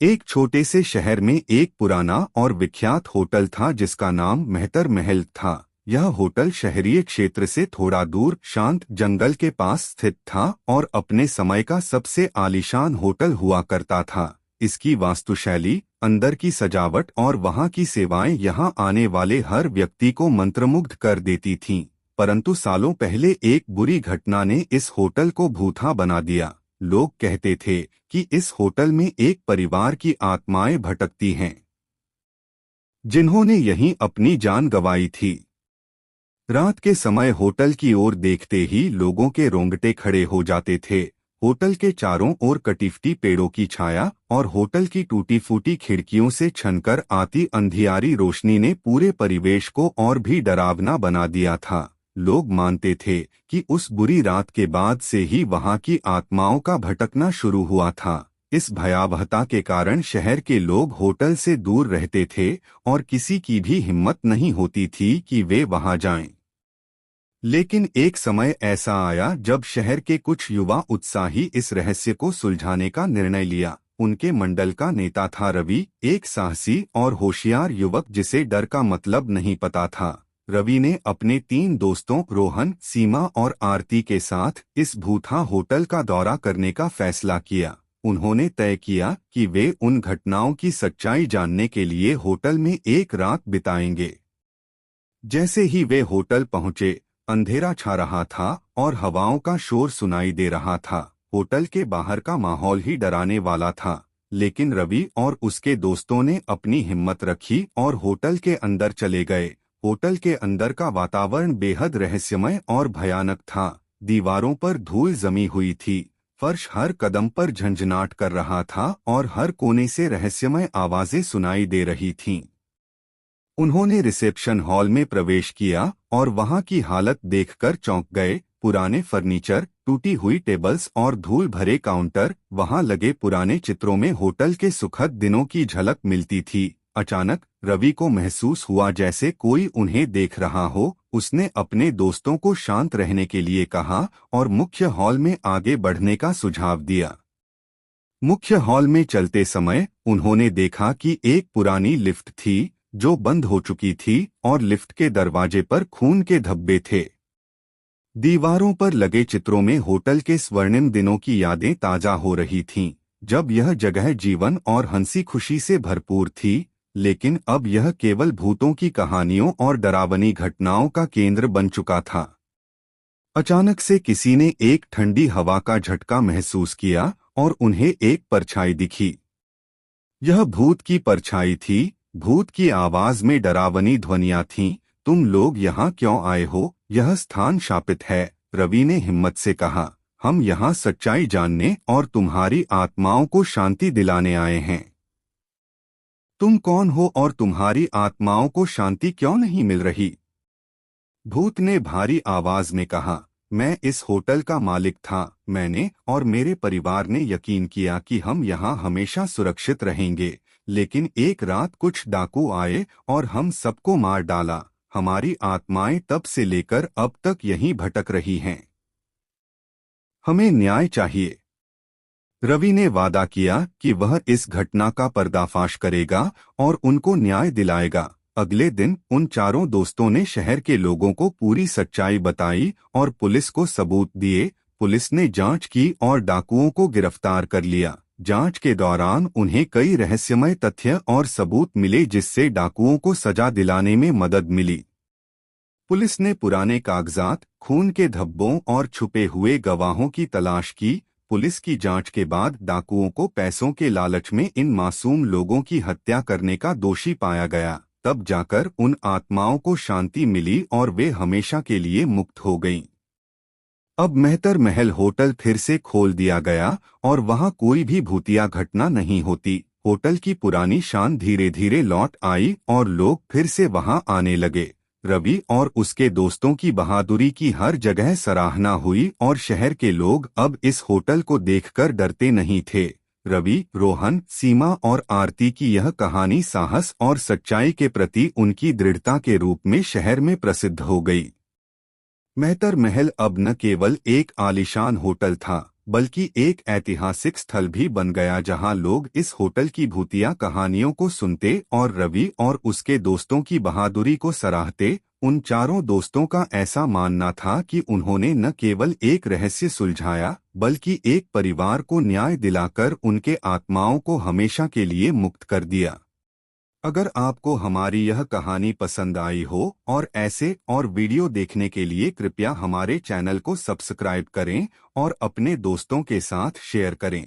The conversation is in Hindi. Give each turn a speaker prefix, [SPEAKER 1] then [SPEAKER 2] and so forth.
[SPEAKER 1] एक छोटे से शहर में एक पुराना और विख्यात होटल था जिसका नाम मेहतर महल था। यह होटल शहरीय क्षेत्र से थोड़ा दूर शांत जंगल के पास स्थित था और अपने समय का सबसे आलीशान होटल हुआ करता था। इसकी वास्तुशैली, अंदर की सजावट और वहाँ की सेवाएं यहाँ आने वाले हर व्यक्ति को मंत्रमुग्ध कर देती थीं। परंतु सालों पहले एक बुरी घटना ने इस होटल को भूथा बना दिया। लोग कहते थे कि इस होटल में एक परिवार की आत्माएं भटकती हैं, जिन्होंने यहीं अपनी जान गंवाई थी। रात के समय होटल की ओर देखते ही लोगों के रोंगटे खड़े हो जाते थे। होटल के चारों ओर कटीफटी पेड़ों की छाया और होटल की टूटी फूटी खिड़कियों से छनकर आती अंधियारी रोशनी ने पूरे परिवेश को और भी डरावना बना दिया था। लोग मानते थे कि उस बुरी रात के बाद से ही वहां की आत्माओं का भटकना शुरू हुआ था। इस भयावहता के कारण शहर के लोग होटल से दूर रहते थे और किसी की भी हिम्मत नहीं होती थी कि वे वहां जाएं। लेकिन एक समय ऐसा आया जब शहर के कुछ युवा उत्साही इस रहस्य को सुलझाने का निर्णय लिया। उनके मंडल का नेता था रवि, एक साहसी और होशियार युवक जिसे डर का मतलब नहीं पता था। रवि ने अपने 3 दोस्तों रोहन, सीमा और आरती के साथ इस भूथा होटल का दौरा करने का फैसला किया। उन्होंने तय किया कि वे उन घटनाओं की सच्चाई जानने के लिए होटल में एक रात बिताएंगे। जैसे ही वे होटल पहुंचे, अंधेरा छा रहा था और हवाओं का शोर सुनाई दे रहा था। होटल के बाहर का माहौल ही डराने वाला था, लेकिन रवि और उसके दोस्तों ने अपनी हिम्मत रखी और होटल के अंदर चले गए। होटल के अंदर का वातावरण बेहद रहस्यमय और भयानक था। दीवारों पर धूल जमी हुई थी, फर्श हर कदम पर झंझनाट कर रहा था और हर कोने से रहस्यमय आवाजें सुनाई दे रही थीं। उन्होंने रिसेप्शन हॉल में प्रवेश किया और वहां की हालत देखकर चौंक गए। पुराने फर्नीचर, टूटी हुई टेबल्स और धूल भरे काउंटर, वहां लगे पुराने चित्रों में होटल के सुखद दिनों की झलक मिलती थी। अचानक रवि को महसूस हुआ जैसे कोई उन्हें देख रहा हो। उसने अपने दोस्तों को शांत रहने के लिए कहा और मुख्य हॉल में आगे बढ़ने का सुझाव दिया। मुख्य हॉल में चलते समय उन्होंने देखा कि एक पुरानी लिफ्ट थी जो बंद हो चुकी थी और लिफ्ट के दरवाजे पर खून के धब्बे थे। दीवारों पर लगे चित्रों में होटल के स्वर्णिम दिनों की यादें ताजा हो रही थीं, जब यह जगह जीवन और हंसी खुशी से भरपूर थी। लेकिन अब यह केवल भूतों की कहानियों और डरावनी घटनाओं का केंद्र बन चुका था। अचानक से किसी ने एक ठंडी हवा का झटका महसूस किया और उन्हें एक परछाई दिखी। यह भूत की परछाई थी। भूत की आवाज में डरावनी ध्वनियां थीं। तुम लोग यहाँ क्यों आए हो? यह स्थान शापित है, रवि ने हिम्मत से कहा। हम यहाँ सच्चाई जानने और तुम्हारी आत्माओं को शांति दिलाने आए हैं। तुम कौन हो और तुम्हारी आत्माओं को शांति क्यों नहीं मिल रही? भूत ने भारी आवाज में कहा। मैं इस होटल का मालिक था। मैंने और मेरे परिवार ने यकीन किया कि हम यहाँ हमेशा सुरक्षित रहेंगे, लेकिन एक रात कुछ डाकू आए और हम सबको मार डाला। हमारी आत्माएं तब से लेकर अब तक यहीं भटक रही हैं। हमें न्याय चाहिए। रवि ने वादा किया कि वह इस घटना का पर्दाफाश करेगा और उनको न्याय दिलाएगा। अगले दिन उन चारों दोस्तों ने शहर के लोगों को पूरी सच्चाई बताई और पुलिस को सबूत दिए। पुलिस ने जांच की और डाकुओं को गिरफ्तार कर लिया। जांच के दौरान उन्हें कई रहस्यमय तथ्य और सबूत मिले जिससे डाकुओं को सजा दिलाने में मदद मिली। पुलिस ने पुराने कागजात, खून के धब्बों और छुपे हुए गवाहों की तलाश की। पुलिस की जांच के बाद डाकुओं को पैसों के लालच में इन मासूम लोगों की हत्या करने का दोषी पाया गया। तब जाकर उन आत्माओं को शांति मिली और वे हमेशा के लिए मुक्त हो गईं। अब मेहतर महल होटल फिर से खोल दिया गया और वहां कोई भी भूतिया घटना नहीं होती। होटल की पुरानी शान धीरे धीरे लौट आई और लोग फिर से वहां आने लगे। रवि और उसके दोस्तों की बहादुरी की हर जगह सराहना हुई और शहर के लोग अब इस होटल को देखकर डरते नहीं थे। रवि, रोहन, सीमा और आरती की यह कहानी साहस और सच्चाई के प्रति उनकी दृढ़ता के रूप में शहर में प्रसिद्ध हो गई। मेहतर महल अब न केवल एक आलीशान होटल था, बल्कि एक ऐतिहासिक स्थल भी बन गया जहां लोग इस होटल की भूतिया कहानियों को सुनते और रवि और उसके दोस्तों की बहादुरी को सराहते। उन चारों दोस्तों का ऐसा मानना था कि उन्होंने न केवल एक रहस्य सुलझाया बल्कि एक परिवार को न्याय दिलाकर उनके आत्माओं को हमेशा के लिए मुक्त कर दिया। अगर आपको हमारी यह कहानी पसंद आई हो और ऐसे और वीडियो देखने के लिए कृपया हमारे चैनल को सब्सक्राइब करें और अपने दोस्तों के साथ शेयर करें।